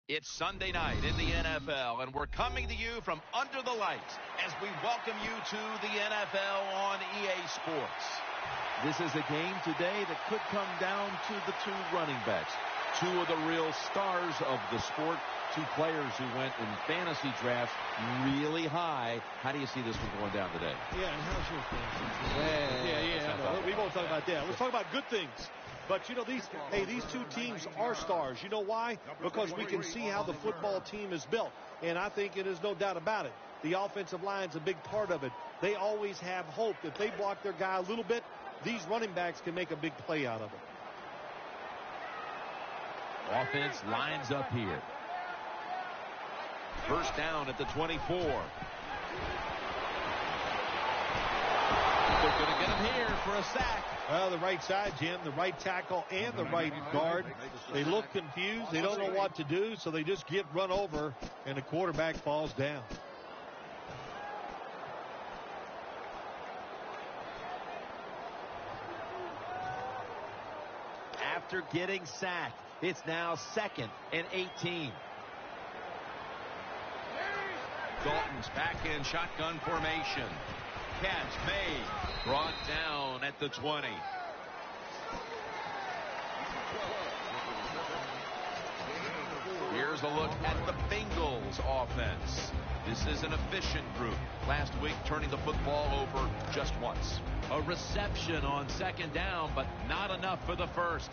It's Sunday night in the NFL, and we're coming to you from under the lights as we welcome you to the NFL on EA Sports. This is a game today that could come down to the two running backs, two of the real stars of the sport, two players who went in fantasy drafts really high. How do you see this one going down today? Yeah, and how's your fantasy? We won't talk about that. Let's talk about good things. But, you know, these two teams are stars. You know why? Because we can see how the football team is built. And I think it is no doubt about it. The offensive line's a big part of it. They always have hope. If they block their guy a little bit, these running backs can make a big play out of it. Offense lines up here. First down at the 24. They're going to get him here for a sack. Well, the right side, Jim, the right tackle and the right guard. They look confused. They don't know what to do, so they just get run over, and the quarterback falls down. After getting sacked, it's now 2nd and 18. Dalton's back in shotgun formation. Catch made. Brought down at the 20. Here's a look at the Bengals offense. This is an efficient group. Last week turning the football over just once. A reception on 2nd down, but not enough for the first.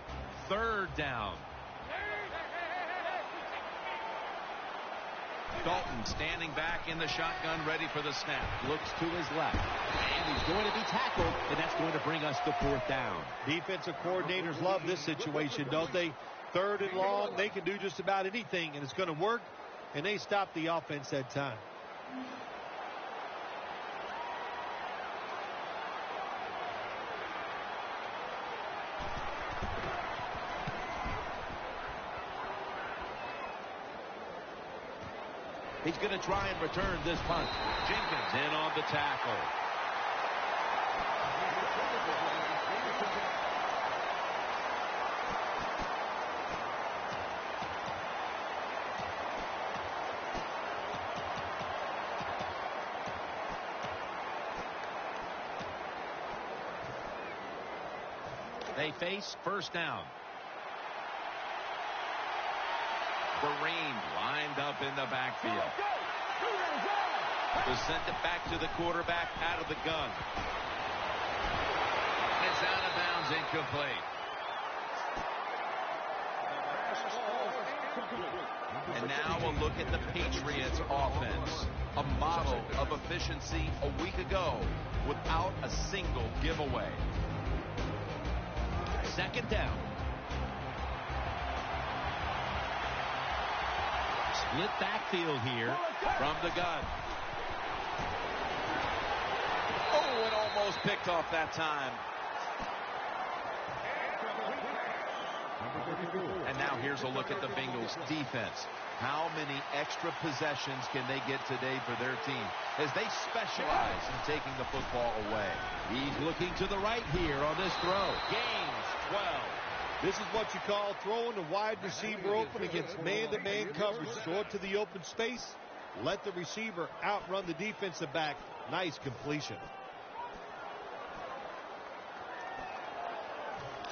3rd down. Dalton standing back in the shotgun, ready for the snap. Looks to his left. And he's going to be tackled, and that's going to bring us to 4th down. Defensive coordinators love this situation, don't they? 3rd and long, they can do just about anything, and it's going to work, and they stop the offense that time. He's going to try and return this punt. Jenkins in on the tackle. They face 1st down. Vereen lined up in the backfield. To send it back to the quarterback out of the gun. It's out of bounds, incomplete. And now we'll look at the Patriots offense. A model of efficiency a week ago without a single giveaway. 2nd down. Split backfield here From the gun. Oh, it almost picked off that time. And now here's a look at the Bengals defense. How many extra possessions can they get today for their team as they specialize in taking the football away? He's looking to the right here on this throw. Gains 12. This is what you call throwing the wide receiver open against man-to-man coverage. Throw it to the open space. Let the receiver outrun the defensive back. Nice completion.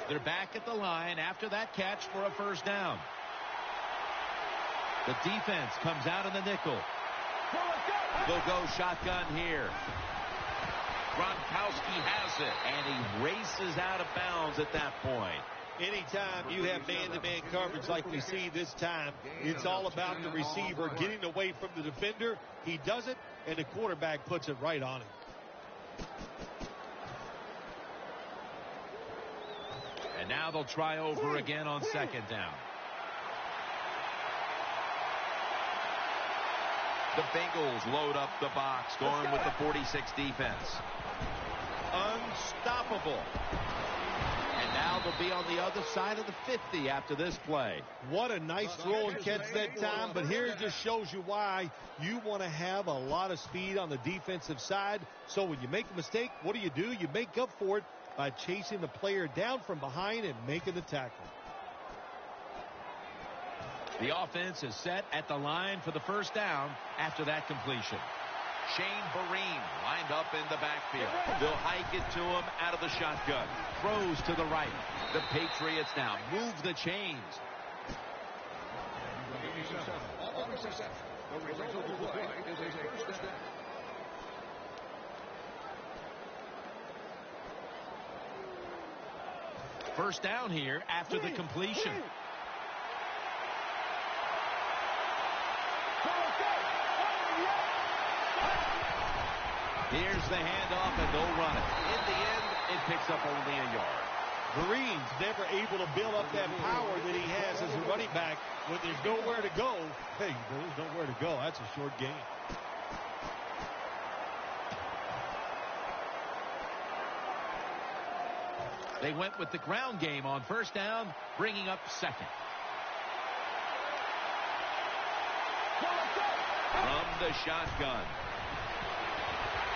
They're back at the line after that catch for a 1st down. The defense comes out in the nickel. They'll go shotgun here. Gronkowski has it. And he races out of bounds at that point. Anytime you have man-to-man coverage like we see this time, it's all about the receiver getting away from the defender. He does it, and the quarterback puts it right on him. And now they'll try over again on 2nd down. The Bengals load up the box, going with the 46 defense. Unstoppable. And now they'll be on the other side of the 50 after this play. What a nice throw and catch that time, but here it just shows you why you want to have a lot of speed on the defensive side. So when you make a mistake, what do? You make up for it by chasing the player down from behind and making the tackle. The offense is set at the line for the first down after that completion. Shane Vereen lined up in the backfield. They'll hike it to him out of the shotgun. Throws to the right. The Patriots now move the chains. First down here after the completion. Here's the handoff, and they'll run it. In the end, it picks up only a yard. Vereen's never able to build up that power that he has as a running back. When there's nowhere to go, hey, there's nowhere to go. That's a short gain. They went with the ground game on first down, bringing up second. From the shotgun.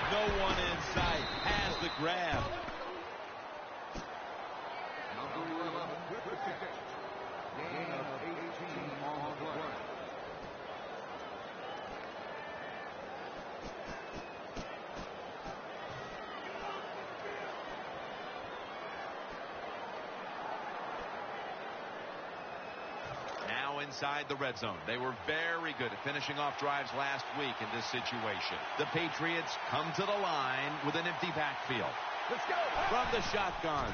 No one in sight. Has the grab. Gain of 18 on the play. Now inside the red zone. They were very good at finishing off drives last week in this situation. The Patriots come to the line with an empty backfield. Let's go. From the shotgun.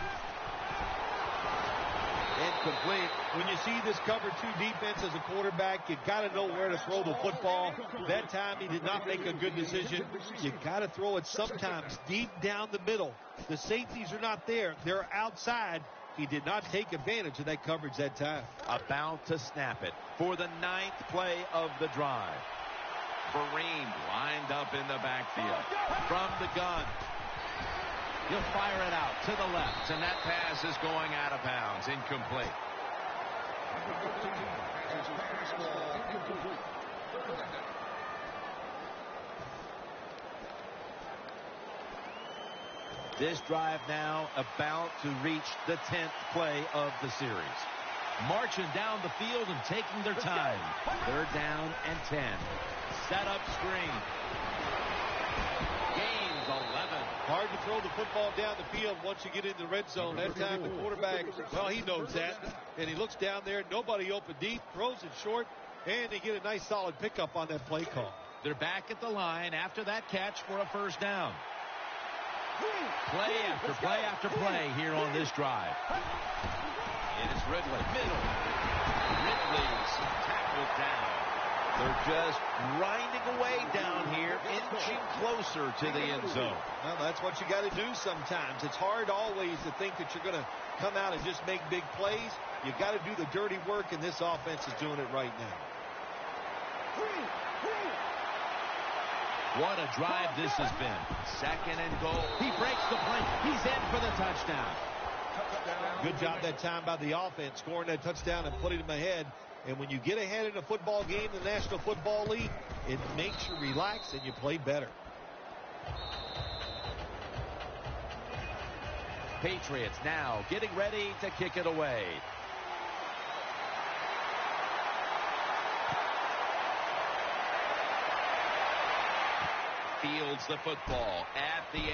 Incomplete. When you see this cover 2 defense as a quarterback, you got to know where to throw the football. That time he did not make a good decision. You got to throw it sometimes deep down the middle. The safeties are not there. They're outside. He did not take advantage of that coverage that time. About to snap it for the 9th play of the drive. Vereen lined up in the backfield. From the gun. He'll fire it out to the left, and that pass is going out of bounds. Incomplete. This drive now about to reach the 10th play of the series. Marching down the field and taking their time. 3rd down and 10. Set up screen. Gains 11. Hard to throw the football down the field once you get in the red zone. That time the quarterback, well, he knows that. And he looks down there, nobody open deep, throws it short, and they get a nice solid pickup on that play call. They're back at the line after that catch for a first down. Play after play after play here on this drive. It is Ridley. Middle. Ridley's tackled down. They're just grinding away down here, inching closer to the end zone. Well, that's what you got to do sometimes. It's hard always to think that you're going to come out and just make big plays. You got to do the dirty work, and this offense is doing it right now. What a drive this has been. 2nd and goal. He breaks the play. He's in for the touchdown. Good job that time by the offense, scoring that touchdown and putting them ahead. And when you get ahead in a football game in the National Football League, it makes you relax and you play better. Patriots now getting ready to kick it away. Fields the football at the 8.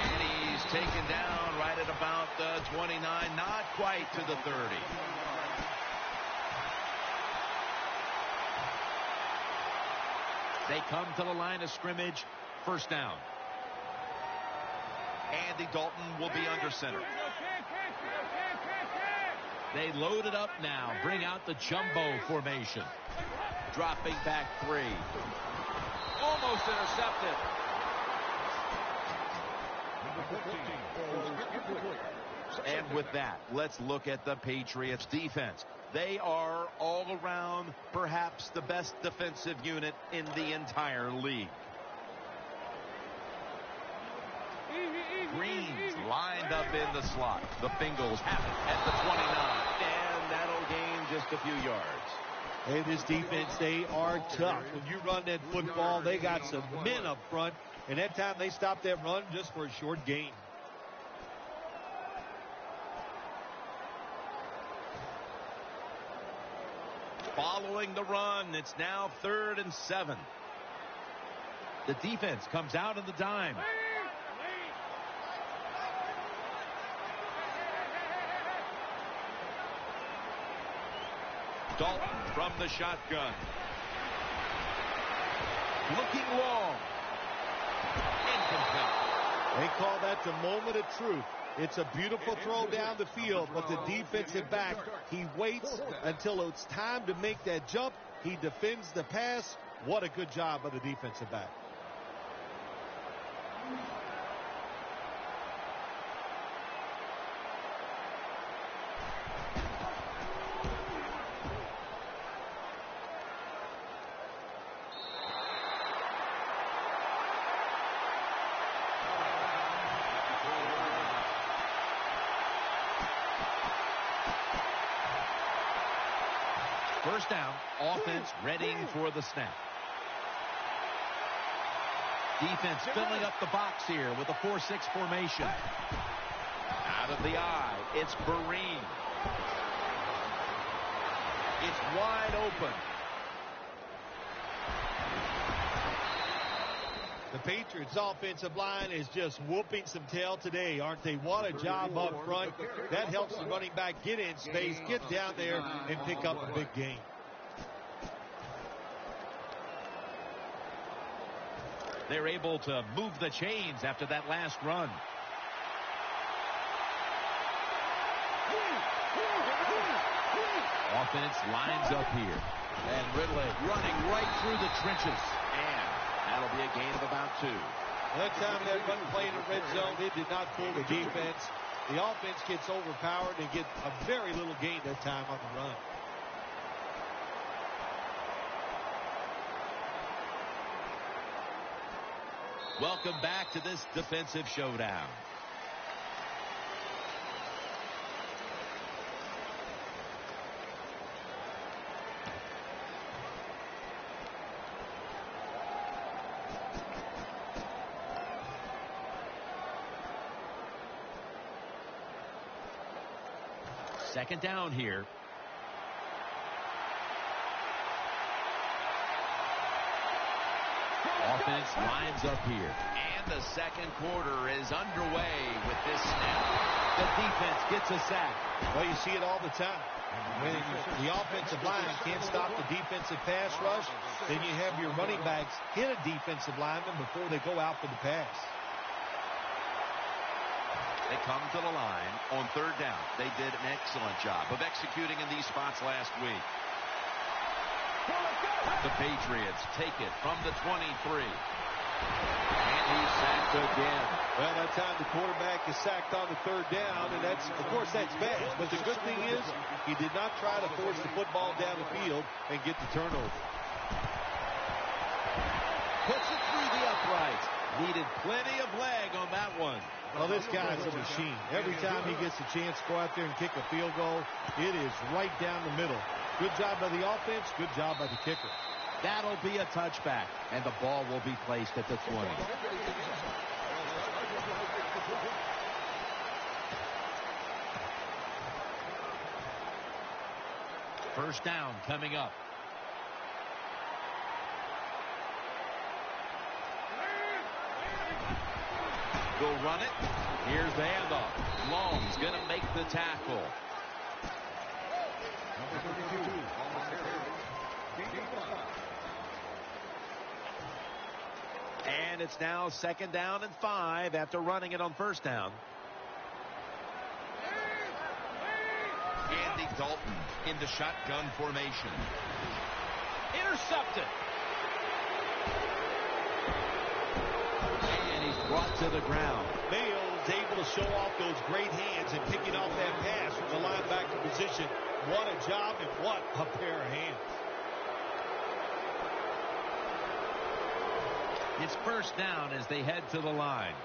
And he's taken down right at about the 29, not quite to the 30. They come to the line of scrimmage. First down. Andy Dalton will be under center. They load it up now. Bring out the jumbo formation. Dropping back 3. Almost intercepted. And with that, let's look at the Patriots defense. They are all around perhaps the best defensive unit in the entire league. Green's lined up in the slot. The Bengals have it at the 29. And that'll gain just a few yards. Hey, this defense, they are tough. When you run that football, they got some men up front. And that time they stopped that run just for a short gain. following the run. It's now 3rd and 7. The defense comes out in the dime. Dalton from the shotgun. Looking long. Incomplete. They call that the moment of truth. It's a beautiful throw down the field, but the defensive back, he waits until it's time to make that jump. He defends the pass. What a good job by the defensive back. First down, offense readying for the snap. Defense filling up the box here with a 4-6 formation. Out of the eye, it's Vereen. It's wide open. The Patriots offensive line is just whooping some tail today, aren't they? What a job up front. That helps the running back get in space, get down there, and pick up a big gain. They're able to move the chains after that last run. Offense lines up here. And Ridley running right through the trenches. And that'll be a gain of about 2. That time that run play in the red zone, it did not fool the defense. The offense gets overpowered and get a very little gain that time on the run. Welcome back to this defensive showdown. Second down here. Offense lines up here. And the second quarter is underway with this snap. The defense gets a sack. Well, you see it all the time. When the offensive line can't stop the defensive pass rush, then you have your running backs hit a defensive lineman before they go out for the pass. They come to the line on 3rd down. They did an excellent job of executing in these spots last week. The Patriots take it from the 23. And he's sacked again. Well, that time the quarterback is sacked on the 3rd down, and that's, of course, that's bad. But the good thing is he did not try to force the football down the field and get the turnover. Puts it through the uprights. Needed plenty of leg on that one. Well, this guy's a machine. Every time he gets a chance to go out there and kick a field goal, it is right down the middle. Good job by the offense, good job by the kicker. That'll be a touchback, and the ball will be placed at the 20. First down coming up. Will run it. Here's the handoff. Long's going to make the tackle. And it's now 2nd down and 5 after running it on 1st down. Andy Dalton in the shotgun formation. Intercepted. And he's brought to the ground. Mayo's able to show off those great hands and picking off that pass from the linebacker position. What a job and what a pair of hands. It's 1st down as they head to the line.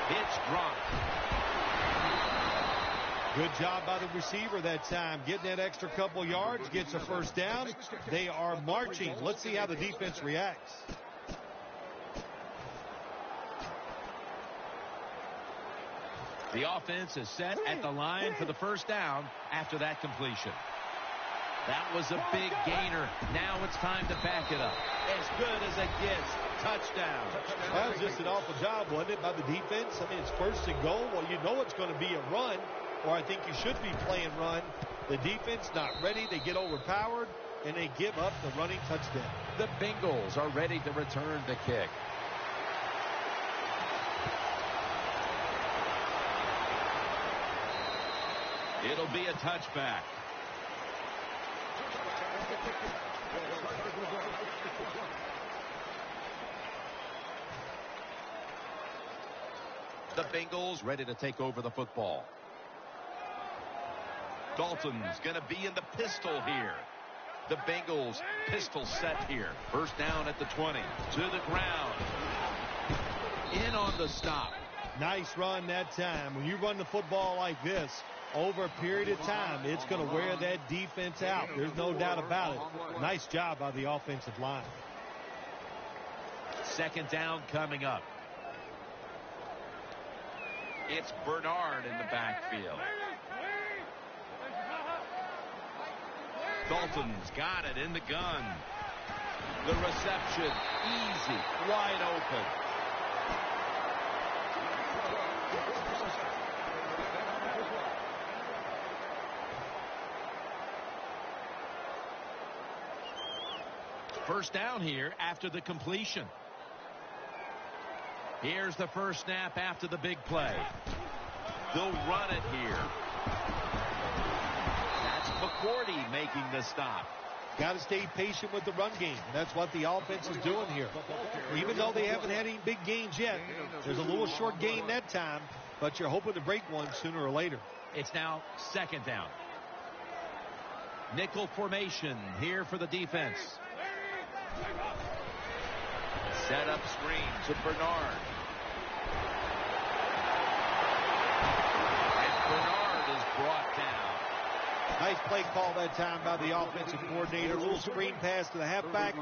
It's dropped. Good job by the receiver that time. Getting that extra couple yards, gets a 1st down. They are marching. Let's see how the defense reacts. The offense is set at the line for the first down after that completion. That was a big gainer. Now it's time to back it up. As good as it gets. Touchdown. That was just an awful job, wasn't it, by the defense? I mean, it's first and goal. Well, you know it's going to be a run, or I think you should be playing run. The defense not ready. They get overpowered, and they give up the running touchdown. The Bengals are ready to return the kick. It'll be a touchback. The Bengals ready to take over the football. Dalton's going to be in the pistol here. The Bengals pistol set here. First down at the 20. To the ground. In on the stop. Nice run that time. When you run the football like this, over a period of time, it's going to wear that defense out. There's no doubt about it. Nice job by the offensive line. Second down coming up. It's Bernard in the backfield. Dalton's got it in the gun. The reception, easy, wide open. First down here after the completion. Here's the first snap after the big play. They'll run it here. That's McCourty making the stop. Got to stay patient with the run game. That's what the offense is doing here. Even though they haven't had any big gains yet, there's a little short gain that time, but you're hoping to break one sooner or later. It's now second down. Nickel formation here for the defense. Set up screen to Bernard. And Bernard is brought down. Nice play call that time by the offensive coordinator. A little screen pass to the halfback.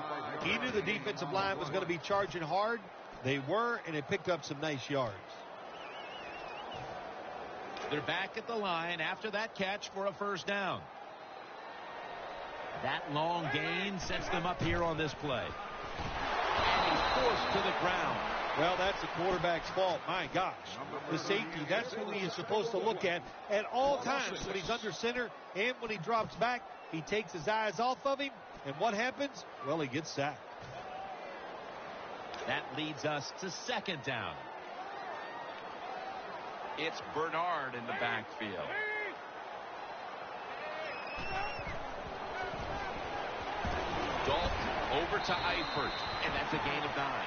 He knew the defensive line was going to be charging hard. They were, and it picked up some nice yards. They're back at the line after that catch for a first down. That long gain sets them up here on this play. And he's forced to the ground. Well, that's the quarterback's fault. My gosh. The safety, that's who he is supposed to look at all times. When he's under center and when he drops back, he takes his eyes off of him. And what happens? Well, he gets sacked. That leads us to second down. It's Bernard in the backfield. Dalton over to Eifert, and that's a gain of 9.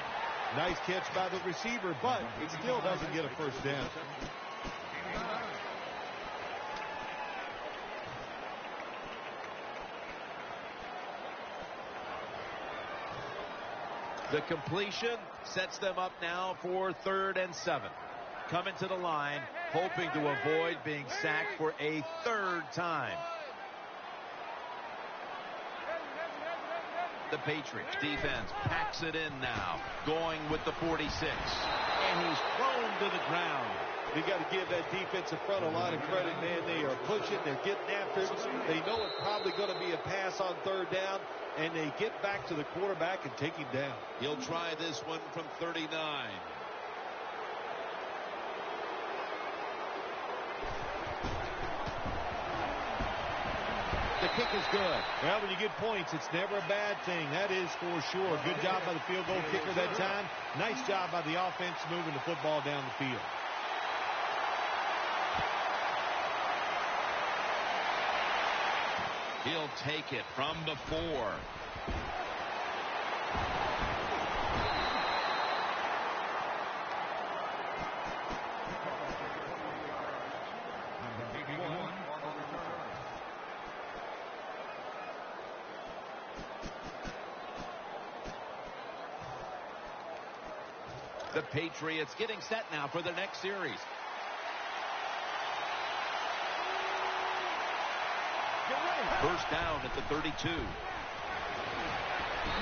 Nice catch by the receiver, but it still doesn't get a first down. The completion sets them up now for 3rd and 7. Coming to the line, hoping to avoid being sacked for a 3rd time. The Patriots defense packs it in now, going with the 46. And he's thrown to the ground. You got to give that defensive front a lot of credit, man. They are pushing, they're getting after it. They know it's probably going to be a pass on 3rd down, and they get back to the quarterback and take him down. He'll try this one from 39. The kick is good. Well, when you get points, it's never a bad thing. That is for sure. Good job by the field goal kicker that time. Nice job by the offense moving the football down the field. He'll take it from the 4. The Patriots getting set now for the next series. First down at the 32.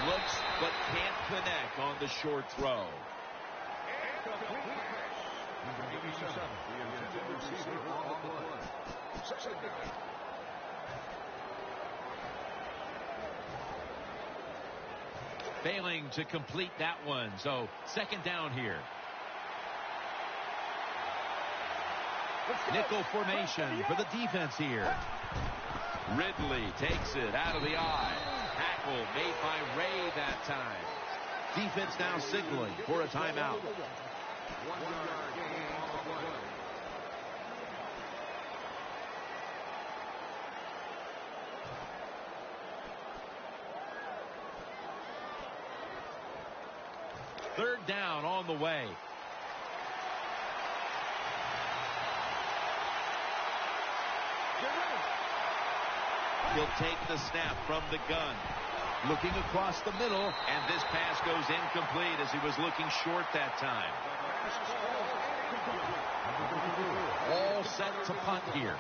Looks but can't connect on the short throw. 87, the intended receiver on the play. Second down. Failing to complete that one, so second down here. Nickel formation for the defense here. Ridley takes it out of the eye. Tackle made by Ray that time. Defense now signaling for a timeout. 1 yard gain on the play. Third down on the way. He'll take the snap from the gun. Looking across the middle, and this pass goes incomplete as he was looking short that time. All set to punt here.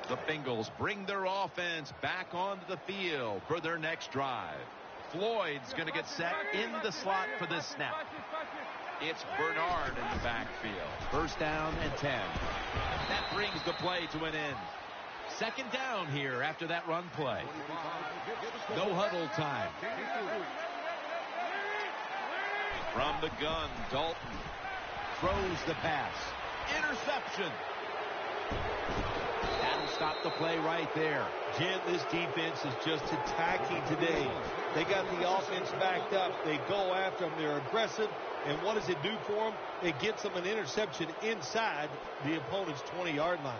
The Bengals bring their offense back onto the field for their next drive. Floyd's going to get set in the slot for this snap. It's Bernard in the backfield. First down and 10. That brings the play to an end. Second down here after that run play. No huddle time. From the gun, Dalton throws the pass. Interception. That'll stop the play right there. Jim, this defense is just attacking today. They got the offense backed up. They go after them. They're aggressive. And what does it do for them? It gets them an interception inside the opponent's 20-yard line.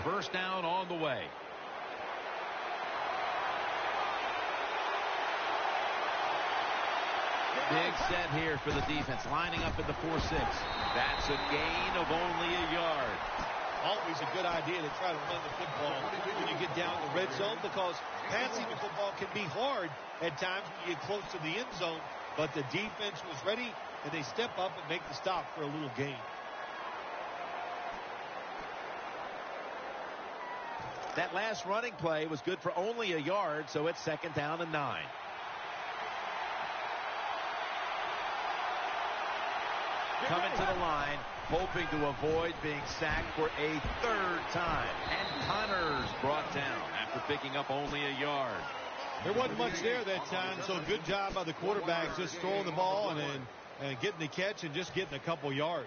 First down on the way. Big set here for the defense, lining up in the 4-6. That's a gain of only a yard. Always a good idea to try to run the football when you get down the red zone, because passing the football can be hard at times when you get close to the end zone. But the defense was ready, and they step up and make the stop for a little gain. That last running play was good for only a yard, so it's second down and 9. Coming to the line, hoping to avoid being sacked for a third time. And Connors brought down after picking up only a yard. There wasn't much there that time, so good job by the quarterback just throwing the ball and getting the catch and just getting a couple yards.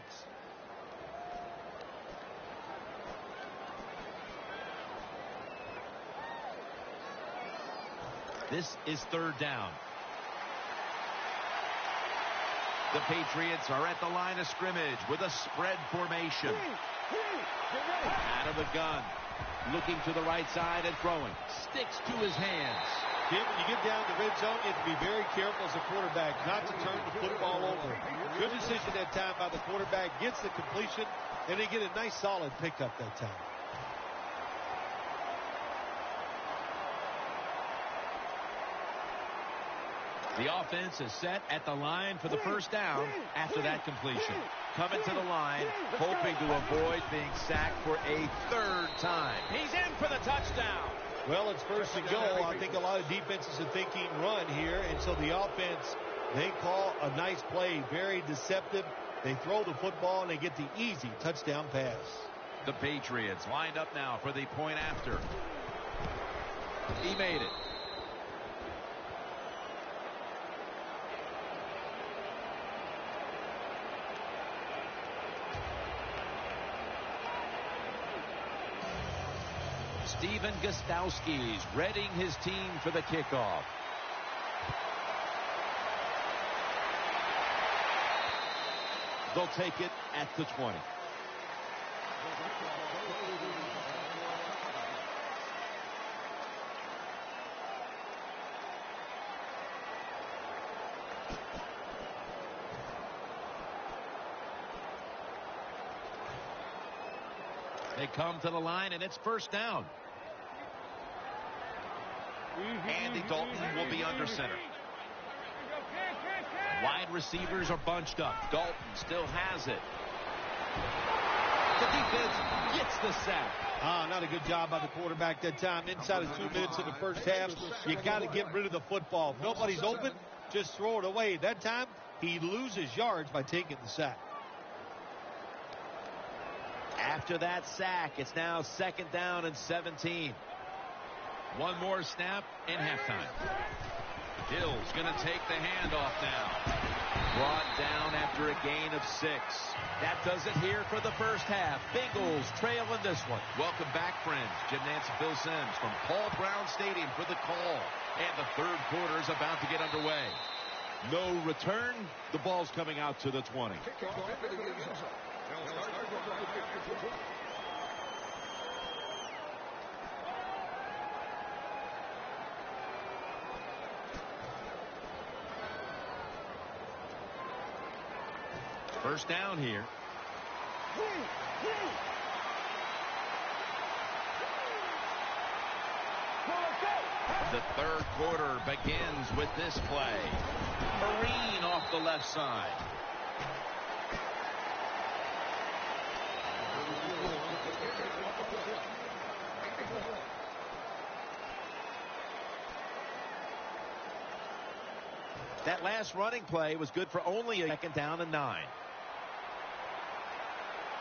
This is third down. The Patriots are at the line of scrimmage with a spread formation. Out of the gun. Looking to the right side and throwing. Sticks to his hands. Jim, when you get down the red zone, you have to be very careful as a quarterback not to turn the football over. Good decision that time by the quarterback. Gets the completion, and they get a nice solid pickup that time. The offense is set at the line for the first down after that completion. Coming to the line, hoping to avoid being sacked for a third time. He's in for the touchdown. Well, it's first and go. I think a lot of defenses are thinking run here, and so the offense, they call a nice play, very deceptive. They throw the football, and they get the easy touchdown pass. The Patriots lined up now for the point after. He made it. Steven Gostowski's readying his team for the kickoff. They'll take it at the 20. They come to the line, and it's first down. Andy Dalton will be under center. Wide receivers are bunched up. Dalton still has it. The defense gets the sack. Not a good job by the quarterback that time. Inside of 2 minutes of the first half, you got to get rid of the football. If nobody's open, just throw it away. That time, he loses yards by taking the sack. After that sack, it's now second down and 17. One more snap and halftime. Hill's going to take the handoff now. Brought down after a gain of 6. That does it here for the first half. Bengals trail in this one. Welcome back, friends. Jim Nance and Phil Simms from Paul Brown Stadium for the call. And the third quarter is about to get underway. No return. The ball's coming out to the 20. First down here. The third quarter begins with this play. Marine off the left side. That last running play was good for only a second down and 9.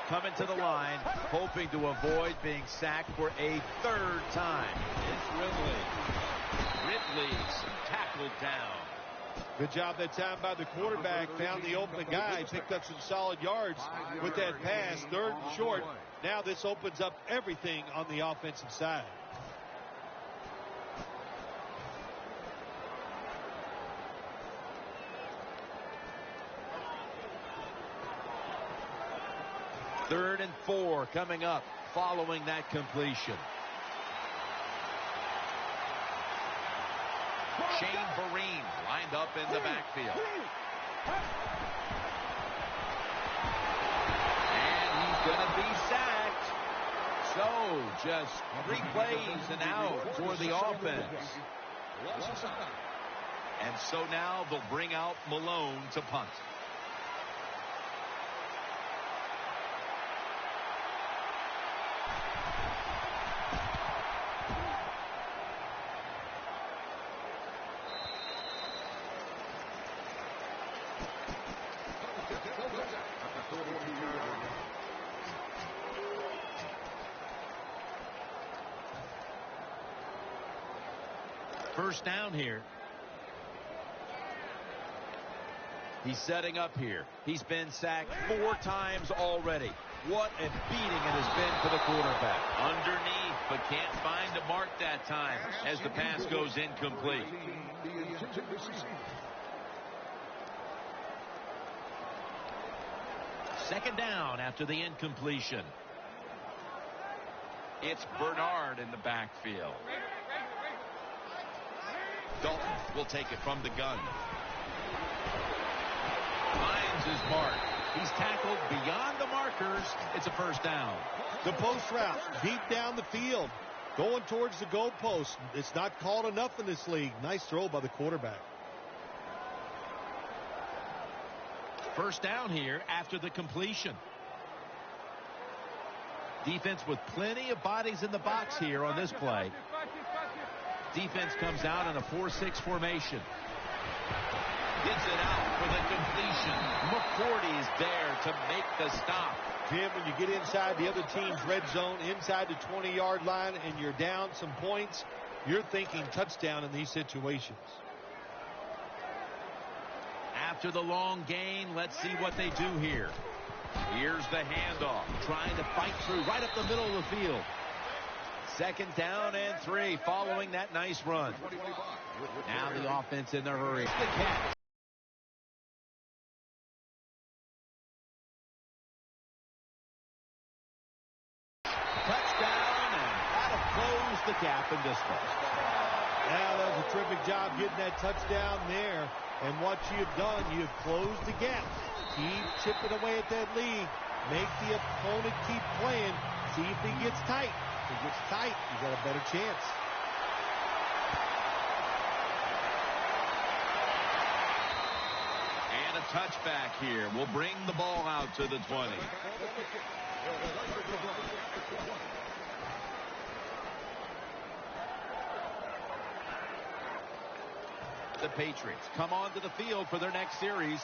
Coming to the line, hoping to avoid being sacked for a third time. It's Ridley. Ridley's tackled down. Good job that time by the quarterback. Found the open guy. Picked up some solid yards with that pass. Third and short. Now this opens up everything on the offensive side. Third and 4 coming up following that completion. Shane Vereen lined up in the backfield. And he's going to be sacked. So just 3 plays and out for the offense. And so now they'll bring out Malone to punt. First down here. He's setting up here. He's been sacked 4 times already. What a beating it has been for the quarterback. Underneath, but can't find a mark that time as the pass goes incomplete. Second down after the incompletion. It's Bernard in the backfield. Dalton will take it from the gun. Finds his mark. He's tackled beyond the markers. It's a first down. The post route deep down the field. Going towards the goalpost. It's not called enough in this league. Nice throw by the quarterback. First down here after the completion. Defense with plenty of bodies in the box here on this play. Defense comes out in a 4-6 formation. Gets it out for the completion. McCourty's there to make the stop. Jim, when you get inside the other team's red zone, inside the 20-yard line, and you're down some points, you're thinking touchdown in these situations. After the long gain, let's see what they do here. Here's the handoff. Trying to fight through right up the middle of the field. Second down and 3 following that nice run. Now the offense in a hurry. The catch. Touchdown, and that'll close the gap in this one. Yeah, that was a terrific job getting that touchdown there. And what you've done, you've closed the gap. Keep chipping away at that lead. Make the opponent keep playing. see if he gets tight. If he gets tight, you got a better chance. And a touchback here will bring the ball out to the 20. The Patriots come onto the field for their next series.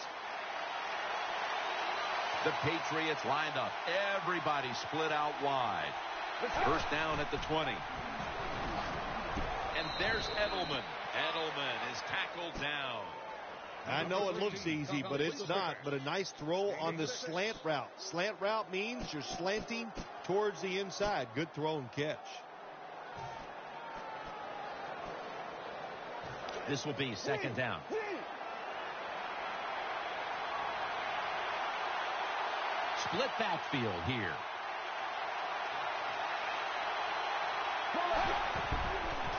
The Patriots lined up. Everybody split out wide. First down at the 20. And there's Edelman. Edelman is tackled down. I know it looks easy, but it's not. But a nice throw on the slant route. Slant route means you're slanting towards the inside. Good throw and catch. This will be second down. Split backfield here.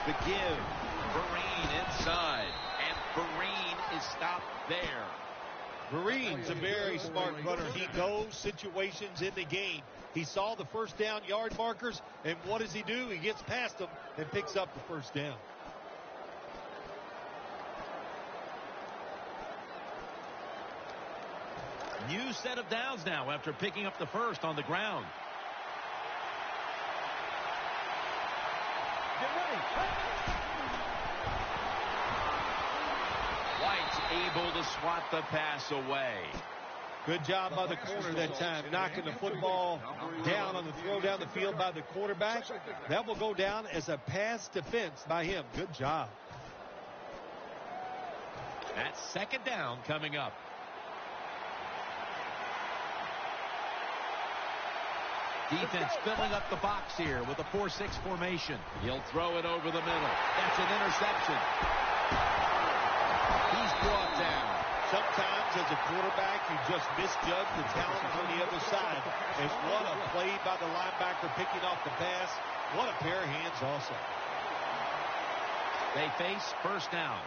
The give. Vereen inside. And Vereen is stopped there. Vereen's a very smart runner. He knows situations in the game. He saw the first down yard markers, and what does he do? He gets past them and picks up the first down. New set of downs now after picking up the first on the ground. Get ready. White's able to swat the pass away. Good job by the corner that time, knocking the football down on the throw down the field by the quarterback. That will go down as a pass defense by him. Good job. That's second down coming up. Defense filling up the box here with a 4-6 formation. He'll throw it over the middle. That's an interception. He's brought down. Sometimes as a quarterback, you just misjudge the talent on the other side. And what a play by the linebacker picking off the pass. What a pair of hands also. They face first down.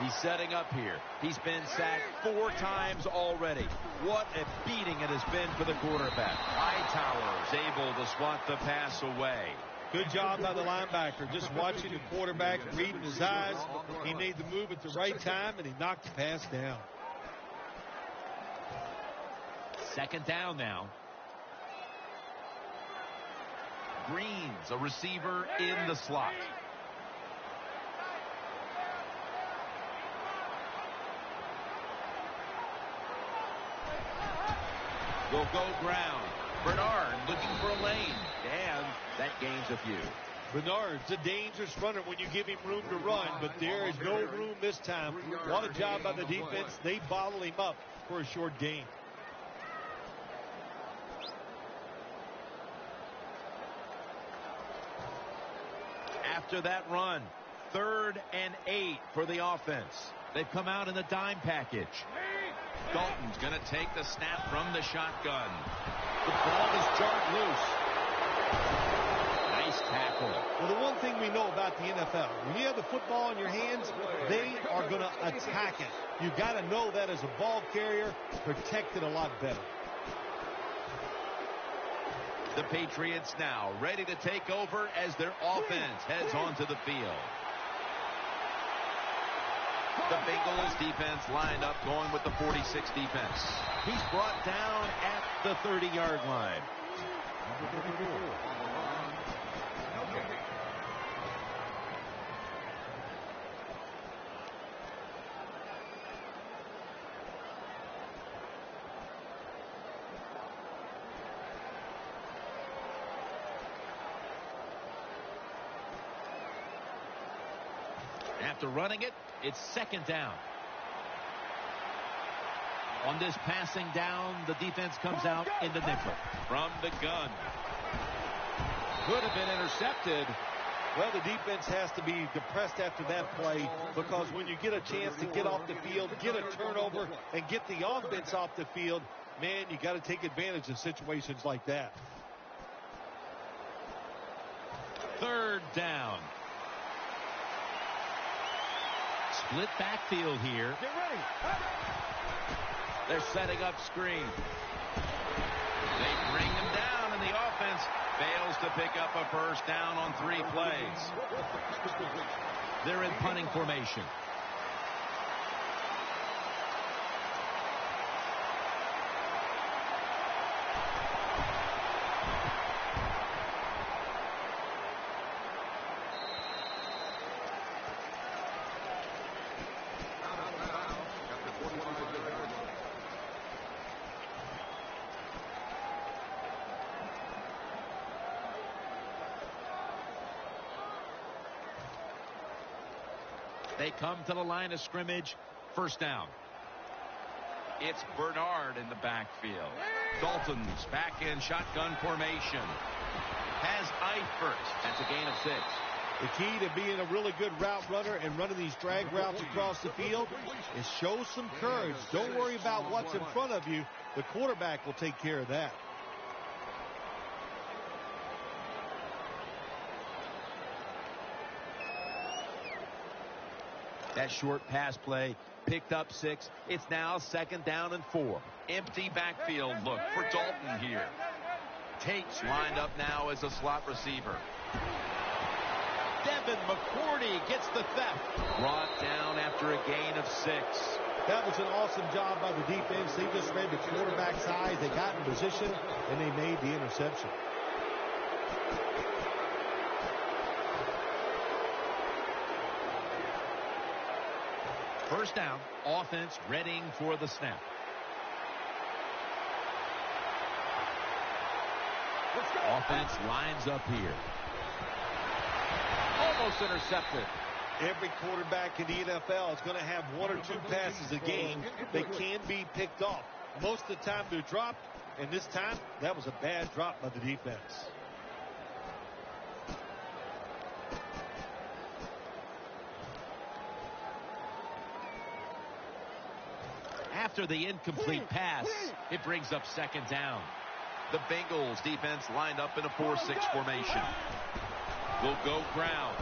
He's setting up here. He's been sacked 4 times already. What a beating it has been for the quarterback. Hightower's able to swat the pass away. Good job by the linebacker. Just watching the quarterback, reading his eyes. He made the move at the right time, and he knocked the pass down. Second down now. Green's a receiver in the slot. Will go ground. Bernard looking for a lane. And that gains a few. Bernard's a dangerous runner when you give him room to run, but there is no room this time. What a job by the defense. They bottle him up for a short gain. After that run, 3rd and 8 for the offense. They've come out in the dime package. Dalton's going to take the snap from the shotgun. The ball is jarred loose. Nice tackle. Well, the one thing we know about the NFL, when you have the football in your hands, they are going to attack it. You got to know that as a ball carrier, protect it a lot better. The Patriots now ready to take over as their offense heads onto the field. The Bengals defense lined up going with the 46 defense. He's brought down at the 30-yard line. After running it, it's second down. On this passing down, the defense comes out in the nickel. From the gun. Could have been intercepted. Well, the defense has to be depressed after that play, because when you get a chance to get off the field, get a turnover, and get the offense off the field, man, you got to take advantage of situations like that. 3rd down. Split backfield here. Get ready. They're setting up screen. They bring him down, and the offense fails to pick up a first down on 3 plays. They're in punting formation. They come to the line of scrimmage. First down. It's Bernard in the backfield. Dalton's back in shotgun formation. Has Eifert. That's a gain of 6. The key to being a really good route runner and running these drag routes across the field is show some courage. Don't worry about what's in front of you. The quarterback will take care of that. That short pass play picked up 6. It's now 2nd down and 4. Empty backfield look for Dalton here. Tate's lined up now as a slot receiver. Devin McCourty gets the theft. Brought down after a gain of 6. That was an awesome job by the defense. They just read the quarterback's eyes. They got in position, and they made the interception. First down, offense readying for the snap. Offense lines up here. Almost intercepted. Every quarterback in the NFL is going to have 1 or 2 passes a game that can be picked off. Most of the time they're dropped, and this time that was a bad drop by the defense. After the incomplete pass, it brings up 2nd down. The Bengals defense lined up in a 4-6 formation. Will go ground.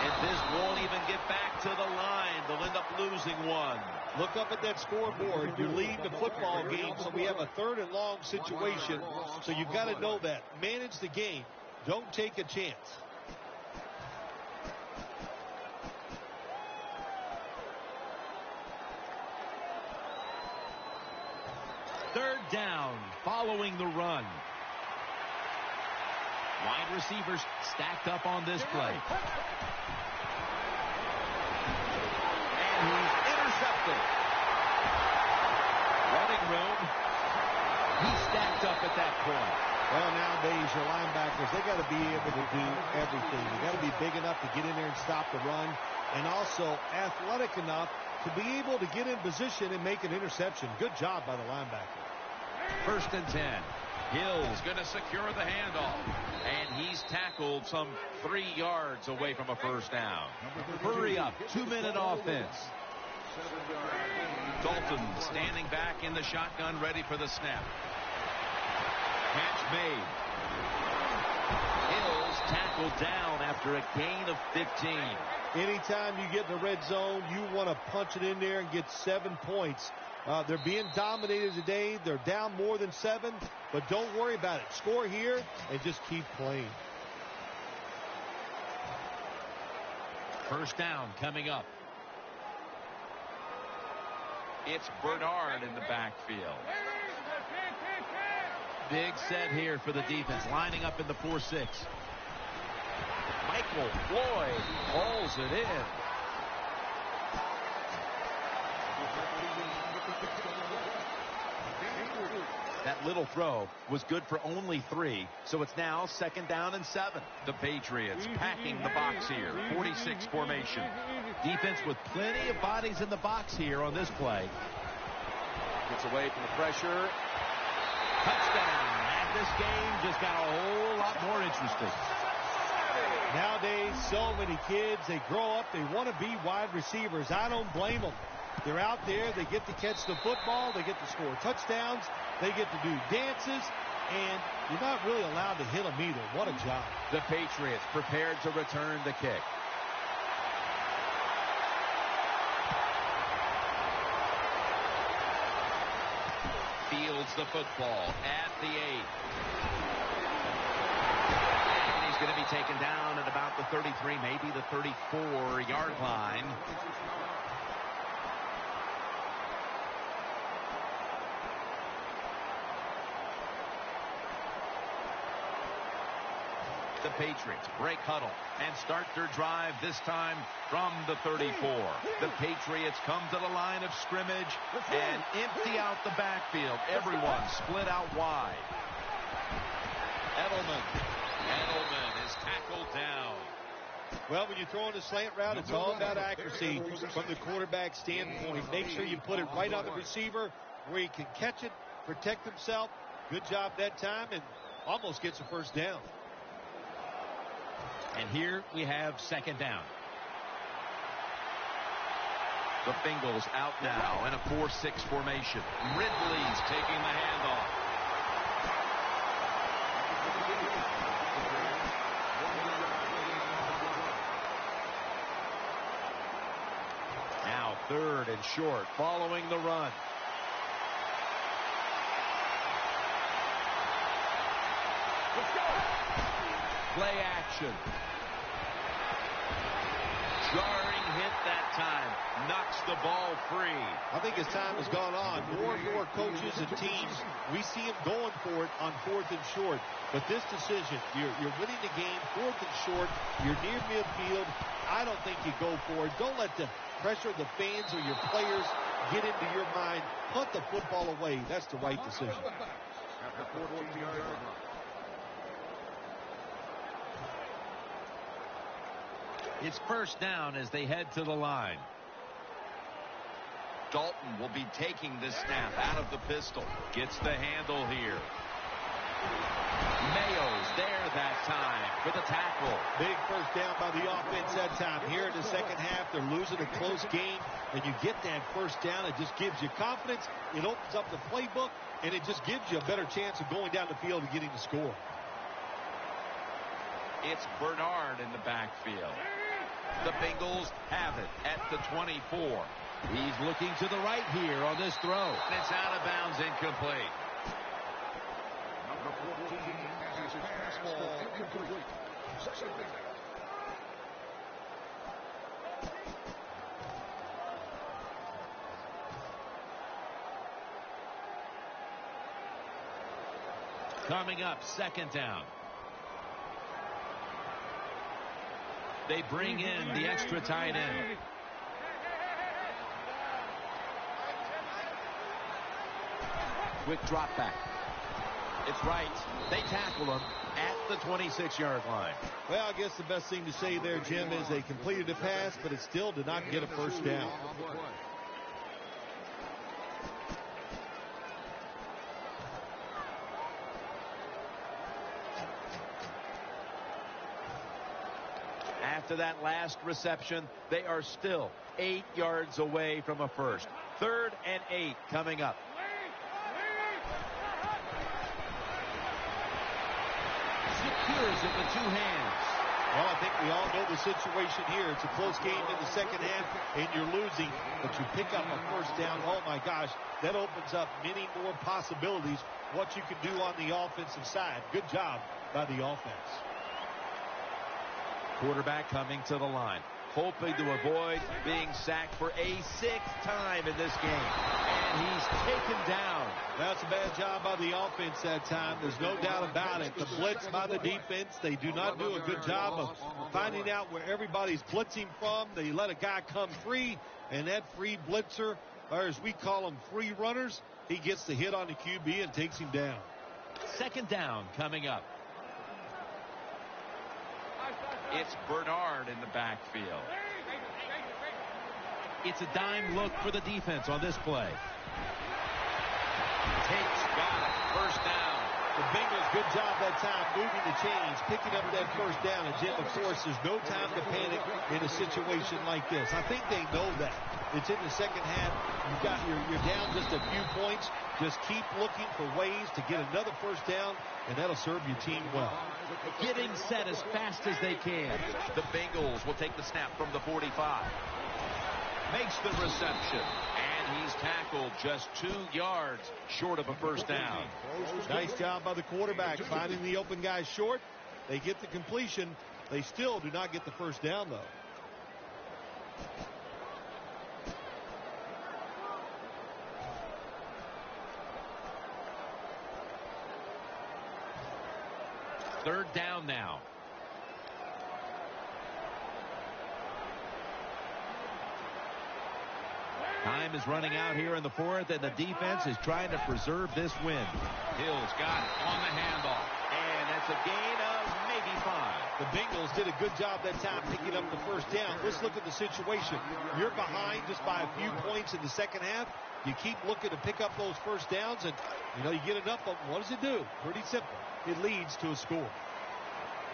And this won't even get back to the line. They'll end up losing 1. Look up at that scoreboard. You're leading the football game, so we have a 3rd and long situation. So you've got to know that. Manage the game. Don't take a chance. Third down following the run. Wide receivers stacked up on this play. And he's intercepted. Running room. He's stacked up at that point. Well, nowadays, your linebackers, they got to be able to do everything. They got to be big enough to get in there and stop the run, and also athletic enough to be able to get in position and make an interception. Good job by the linebacker. 1st and 10. Hill's going to secure the handoff. And he's tackled some 3 yards away from a first down. Hurry up. 2-minute offense. Dalton standing back in the shotgun, ready for the snap. Catch made. Hill's tackled down after a gain of 15. Anytime you get in the red zone, you want to punch it in there and get 7 points. They're being dominated today. They're down more than 7, but don't worry about it. Score here and just keep playing. First down coming up. It's Bernard in the backfield. Big set here for the defense, lining up in the 4-6. Michael Floyd hauls it in. That little throw was good for only 3, so it's now 2nd down and 7. The Patriots packing the box here, 46 formation. Defense with plenty of bodies in the box here on this play. Gets away from the pressure. Touchdown. And this game just got a whole lot more interesting. Nowadays, so many kids, they grow up, they want to be wide receivers. I don't blame them. They're out there, they get to catch the football, they get to score touchdowns, they get to do dances, and you're not really allowed to hit them either. What a job. The Patriots prepared to return the kick. fields the football at the 8. And he's going to be taken down at about the 33, maybe the 34-yard line. The Patriots break huddle and start their drive, this time from the 34. The Patriots come to the line of scrimmage and empty out the backfield. Everyone split out wide. Edelman is tackled down. Well, when you're throwing a slant route, it's all about accuracy from the quarterback standpoint. Make sure you put it right on the receiver where he can catch it, protect himself. Good job that time, and almost gets a first down. And here we have second down. The Bengals out now in a 4-6 formation. Ridley's taking the handoff. Now 3rd and short following the run. Let's go. Play action. Jarring hit that time. Knocks the ball free. I think as time has gone on, more and more coaches and teams, we see them going for it on 4th and short. But this decision, you're winning the game, 4th and short, you're near midfield. I don't think you go for it. Don't let the pressure of the fans or your players get into your mind. Punt the football away. That's the right decision. It's first down as they head to the line. Dalton will be taking this snap out of the pistol. Gets the handle here. Mayo's there that time for the tackle. Big first down by the offense that time. Here in the second half, they're losing a close game, and you get that first down. It just gives you confidence. It opens up the playbook, and it just gives you a better chance of going down the field and getting the score. It's Bernard in the backfield. The Bengals have it at the 24. He's looking to the right here on this throw. And it's out of bounds, incomplete. Number 14 has his pass ball incomplete. Second down. Coming up, second down. They bring in the extra tight end. Quick drop back. It's right. They tackle him at the 26-yard line. Well, I guess the best thing to say there, Jim, is they completed a pass, but it still did not get a first down. After that last reception, they are still 8 yards away from a first. 3rd and 8 coming up. Secures it with 2 hands. Well, I think we all know the situation here. It's a close game in the second half, and you're losing, but you pick up a first down. Oh, my gosh, that opens up many more possibilities, what you can do on the offensive side. Good job by the offense. Quarterback coming to the line, hoping to avoid being sacked for a 6th time in this game. And he's taken down. That's a bad job by the offense that time. There's no doubt about it. The blitz by the defense, they do not do a good job of finding out where everybody's blitzing from. They let a guy come free, and that free blitzer, or as we call them, free runners, he gets the hit on the QB and takes him down. Second down coming up. It's Bernard in the backfield. It's a dime look for the defense on this play. Got it. First down. The Bengals, good job that time moving the chains, picking up that first down. And, Jim, of course, there's no time to panic in a situation like this. I think they know that. It's in the second half. You're down just a few points. Just keep looking for ways to get another first down, and that'll serve your team well. Getting set as fast as they can. The Bengals will take the snap from the 45. Makes the reception, and he's tackled just 2 yards short of a first down. Nice job by the quarterback finding the open guy short. They get the completion. They still do not get the first down, though. Third down now. Time is running out here in the fourth, and the defense is trying to preserve this win. Hill's got it on the handoff, and that's a gain of maybe 5. The Bengals did a good job that time picking up the first down. Let's look at the situation. You're behind just by a few points in the second half. You keep looking to pick up those first downs, and you get enough of them. What does it do? Pretty simple. It leads to a score.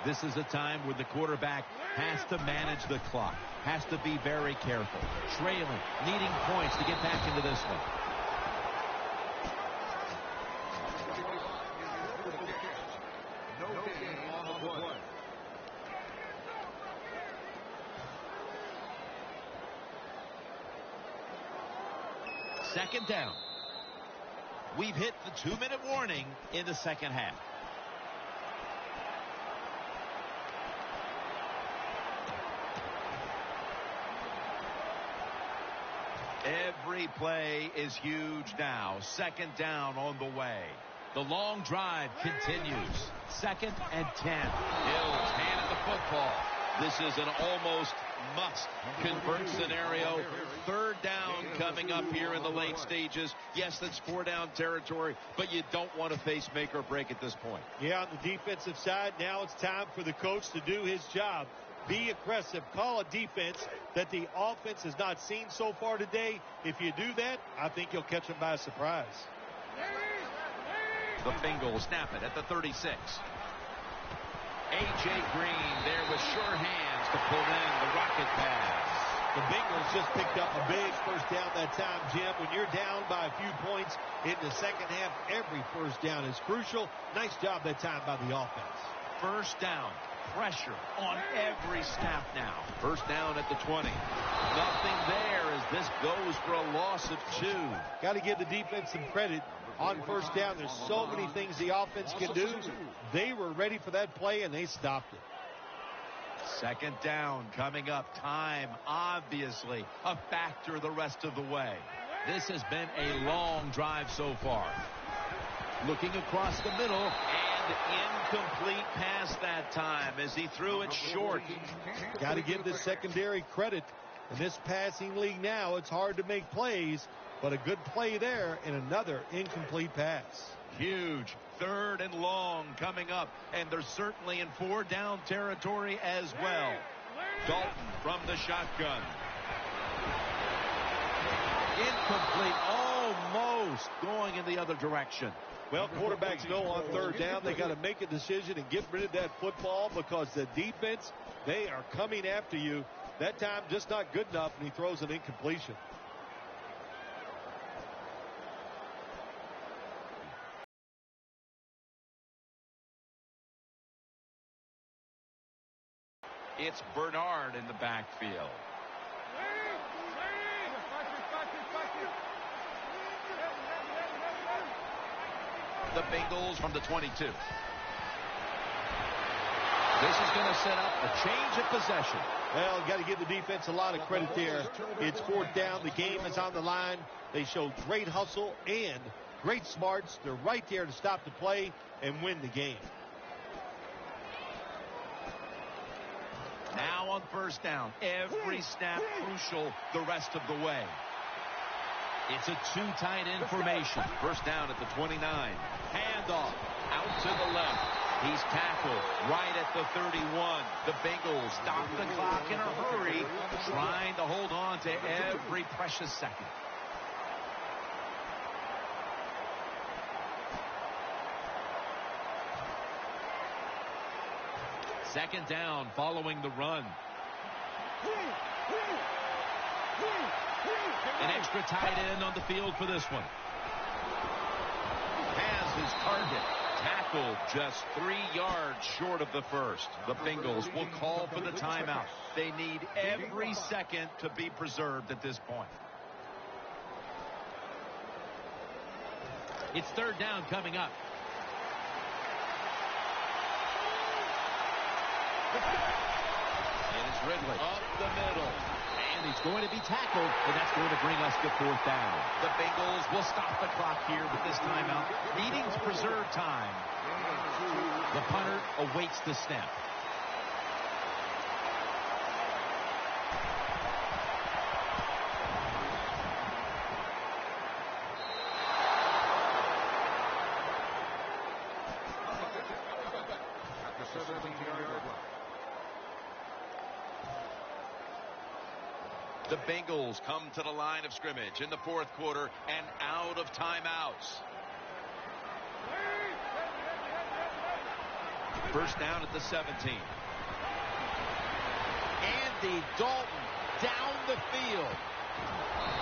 This is a time where the quarterback has to manage the clock, has to be very careful, trailing, needing points to get back into this one. Second down. We've hit the 2-minute warning in the second half. Every play is huge now. Second down on the way. The long drive continues. 2nd and 10. Hill's handed the football. This is an almost must-convert scenario. Third down coming up here in the late stages. Yes, that's 4-down territory, but you don't want to face make or break at this point. Yeah, on the defensive side, now it's time for the coach to do his job. Be aggressive. Call a defense that the offense has not seen so far today. If you do that, I think you'll catch them by surprise. The Bengals snap it at the 36. A.J. Green there with sure hands to pull in the rocket pass. The Bengals just picked up a big first down that time, Jim. When you're down by a few points in the second half, every first down is crucial. Nice job that time by the offense. First down. Pressure on every snap now. First down at the 20. Nothing there as this goes for a loss of 2. Got to give the defense some credit on first down. There's so many things the offense can do. They were ready for that play, and they stopped it. Second down coming up. Time, obviously, a factor the rest of the way. This has been a long drive so far. Looking across the middle, and incomplete pass that time as he threw it short. Got to give the secondary credit. In this passing league now, it's hard to make plays, but a good play there and another incomplete pass. Huge 3rd and long coming up, and they're certainly in 4-down territory as well. Dalton from the shotgun. Incomplete, almost going in the other direction. Well, quarterbacks know on 3rd down they got to make a decision and get rid of that football because the defense, they are coming after you. That time just not good enough, and he throws an incompletion. It's Bernard in the backfield. The Bengals from the 22. This is going to set up a change of possession. Well, got to give the defense a lot of credit there. It's 4th down. The game is on the line. They showed great hustle and great smarts. They're right there to stop the play and win the game. Now on first down. Every snap crucial the rest of the way. It's a 2 tight end formation. First down at the 29. Handoff out to the left. He's tackled right at the 31. The Bengals stop the clock in a hurry, trying to hold on to every precious second. Second down following the run. An extra tight end on the field for this one. Has his target. Tackled just 3 yards short of the first. The Bengals will call for the timeout. They need every second to be preserved at this point. It's third down coming up. And it's Ridley up the middle. And he's going to be tackled, and that's going to bring us to fourth down. The Bengals will stop the clock here with this timeout, needing to preserve time. The punter awaits the snap. The Bengals come to the line of scrimmage in the fourth quarter and out of timeouts. First down at the 17. Andy Dalton down the field.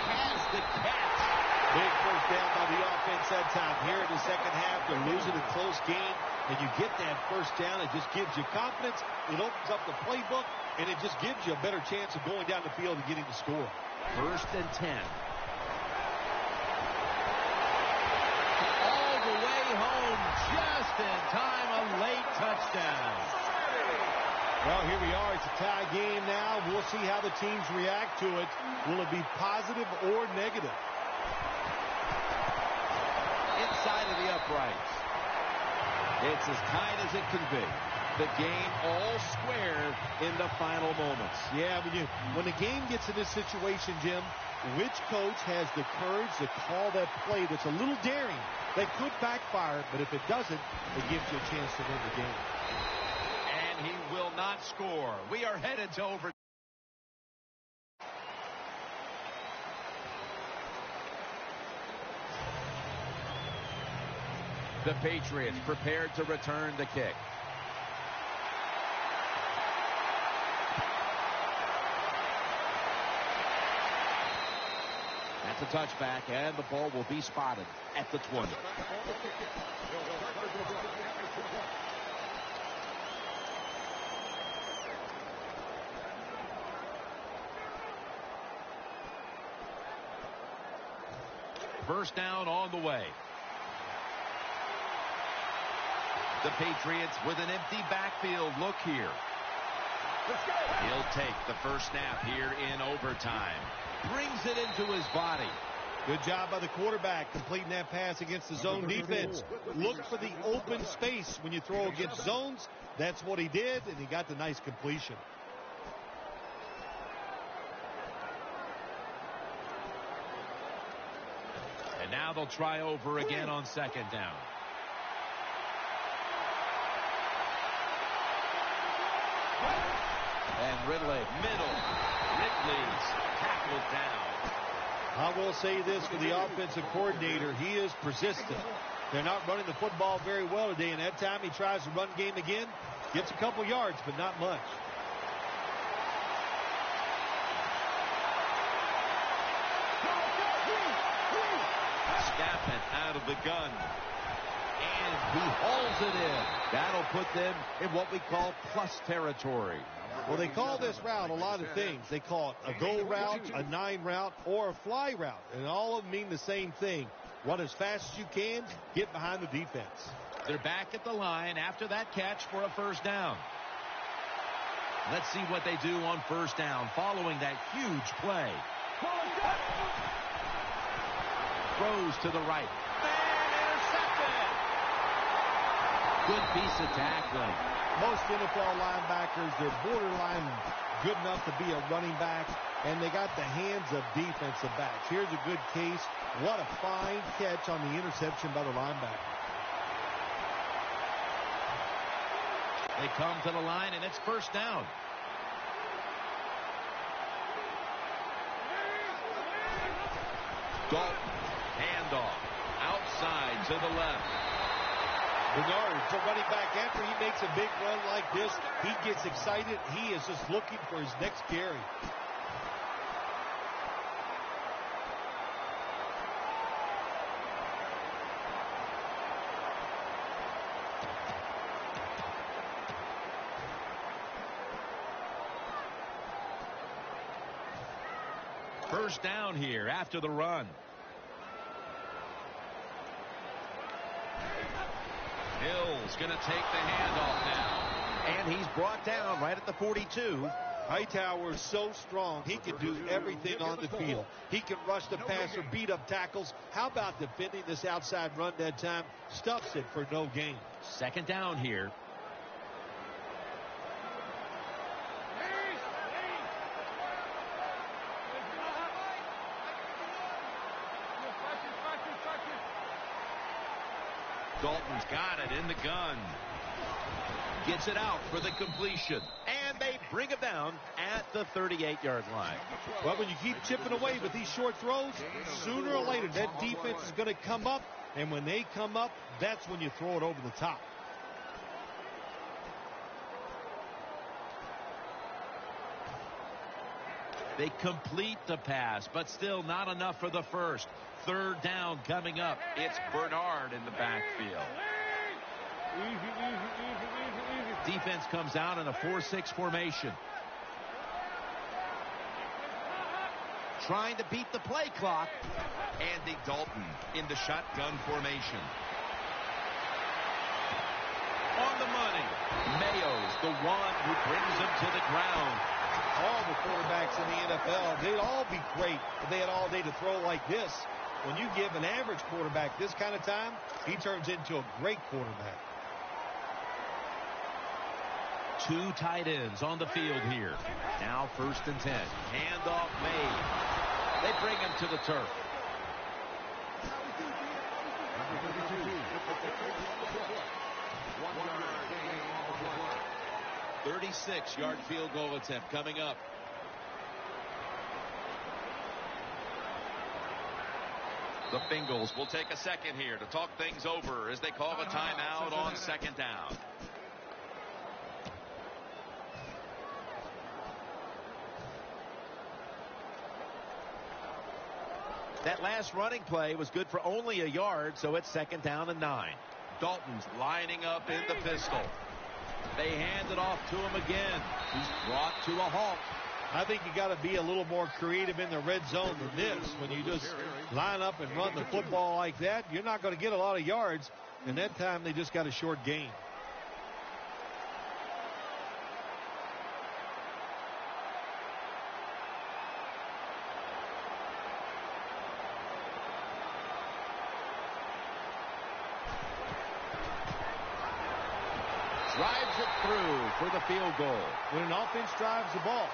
Has the catch. Big first down by the offense that time. Here in the second half, they're losing a close game, and you get that first down. It just gives you confidence. It opens up the playbook, and it just gives you a better chance of going down the field and getting the score. First and 10. All the way home, just in time, a late touchdown. Well, here we are. It's a tie game now. We'll see how the teams react to it. Will it be positive or negative? Inside of the uprights. It's as tight as it can be. The game all square in the final moments. Yeah, when the game gets in this situation, Jim, which coach has the courage to call that play that's a little daring, that could backfire, but if it doesn't, it gives you a chance to win the game. And he will not score. We are headed to overtime. The Patriots prepared to return the kick. That's a touchback, and the ball will be spotted at the 20. First down on the way. The Patriots with an empty backfield look here. He'll take the first snap here in overtime. Brings it into his body. Good job by the quarterback completing that pass against the zone defense. Look for the open space when you throw against zones. That's what he did, and he got the nice completion. And now they'll try over again on second down. And Ridley, middle. Ridley's tackled down. I will say this for the offensive coordinator. He is persistent. They're not running the football very well today, and that time he tries to run game again. Gets a couple yards, but not much. Stafford out of the gun. And he hauls it in. That'll put them in what we call plus territory. Well, they call this route a lot of things. They call it a go route, a 9 route, or a fly route. And all of them mean the same thing. Run as fast as you can, get behind the defense. They're back at the line after that catch for a first down. Let's see what they do on first down following that huge play. Throws to the right. And intercepted. Good piece of tackling. Most NFL linebackers, they're borderline good enough to be a running back, and they got the hands of defensive backs. Here's a good case. What a fine catch on the interception by the linebacker. They come to the line, and it's first down. Dalton, handoff, outside to the left. Bernard, the running back, after he makes a big run like this, he gets excited. He is just looking for his next carry. First down here after the run. Hill's going to take the handoff now. And he's brought down right at the 42. Hightower is so strong, he can do everything on the field. He can rush the passer, beat up tackles. How about defending this outside run that time? Stuffs it for no gain. Second down here. Dalton's got it in the gun. Gets it out for the completion. And they bring him down at the 38-yard line. Well, when you keep chipping away with these short throws, sooner or later that defense is going to come up. And when they come up, that's when you throw it over the top. They complete the pass, but still not enough for the first. Third down coming up. It's Bernard in the backfield. Defense comes out in a 4-6 formation. Trying to beat the play clock. Andy Dalton in the shotgun formation. On the money. Mayo's the one who brings him to the ground. All the quarterbacks in the NFL, they'd all be great if they had all day to throw like this. When you give an average quarterback this kind of time, he turns into a great quarterback. Two tight ends on the field here. Now 1st and 10. Handoff made. They bring him to the turf. 36-yard field goal attempt coming up. The Bengals will take a second here to talk things over as they call a timeout on 2nd down. That last running play was good for only a yard, so it's 2nd down and 9. Dalton's lining up in the pistol. They hand it off to him again. He's brought to a halt. I think you got to be a little more creative in the red zone than this. When you just line up and run the football like that, you're not going to get a lot of yards. And that time they just got a short gain. Drives it through for the field goal. When an offense drives the ball,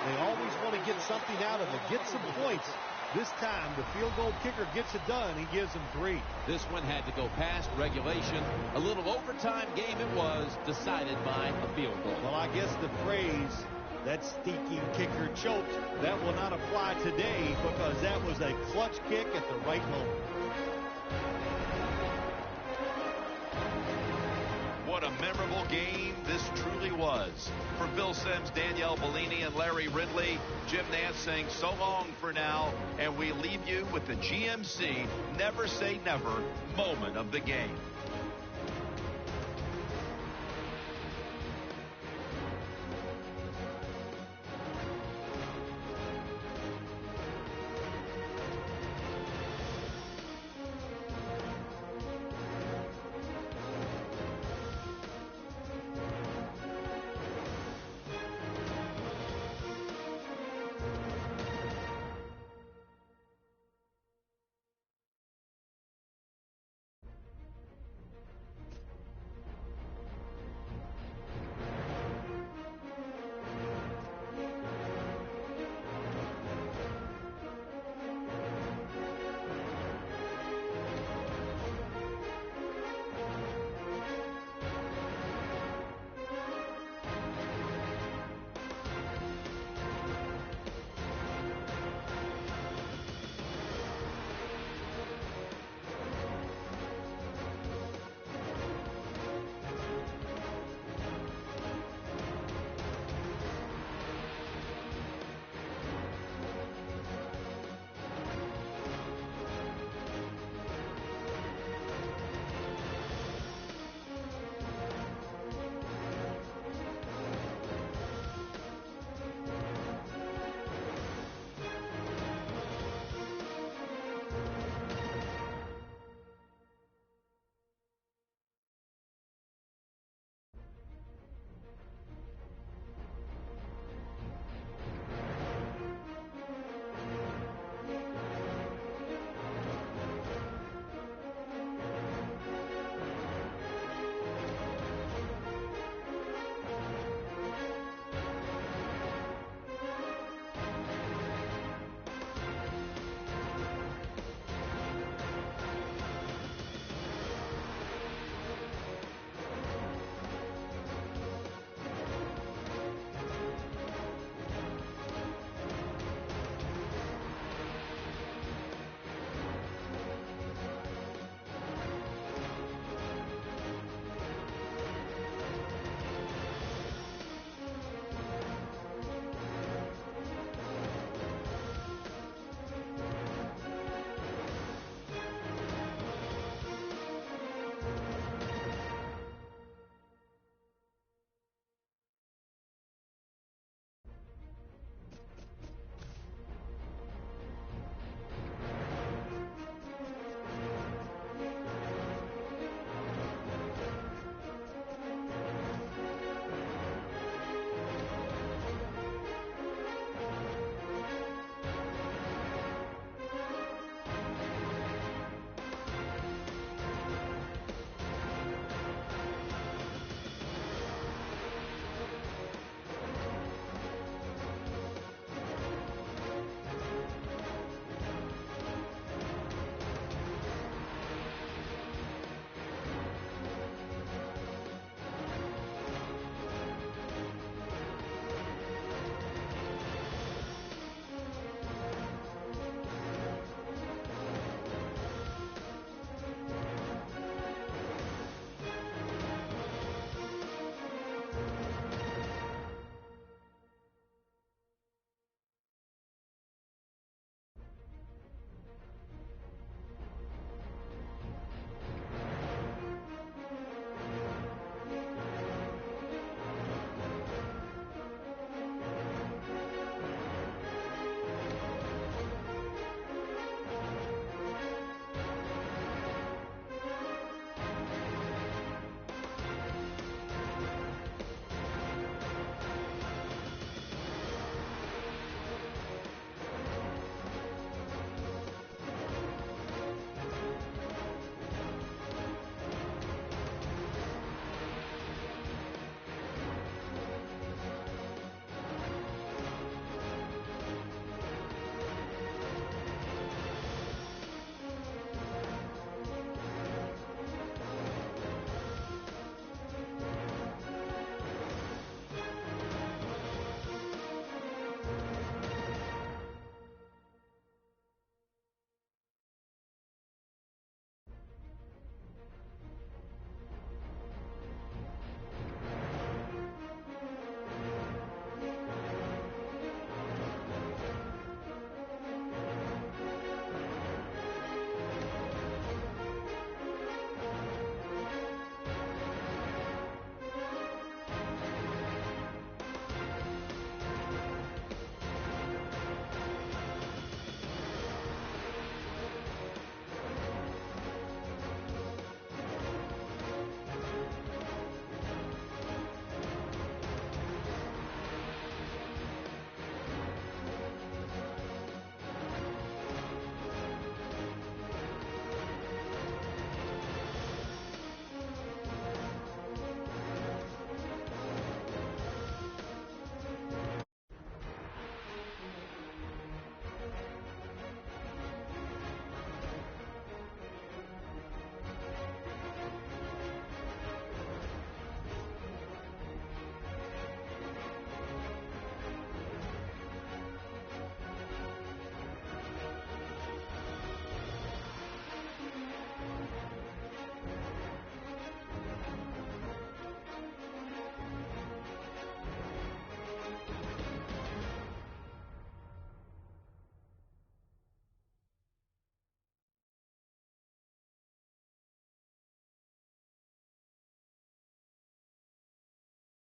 they always want to get something out of it, get some points. This time, the field goal kicker gets it done. He gives them 3. This one had to go past regulation. A little overtime game it was, decided by a field goal. Well, I guess the phrase, that stinking kicker choked, that will not apply today because that was a clutch kick at the right moment. What a memorable game this truly was. For Bill Sims, Danielle Bellini, and Larry Ridley, Jim Nance saying so long for now, and we leave you with the GMC Never Say Never moment of the game.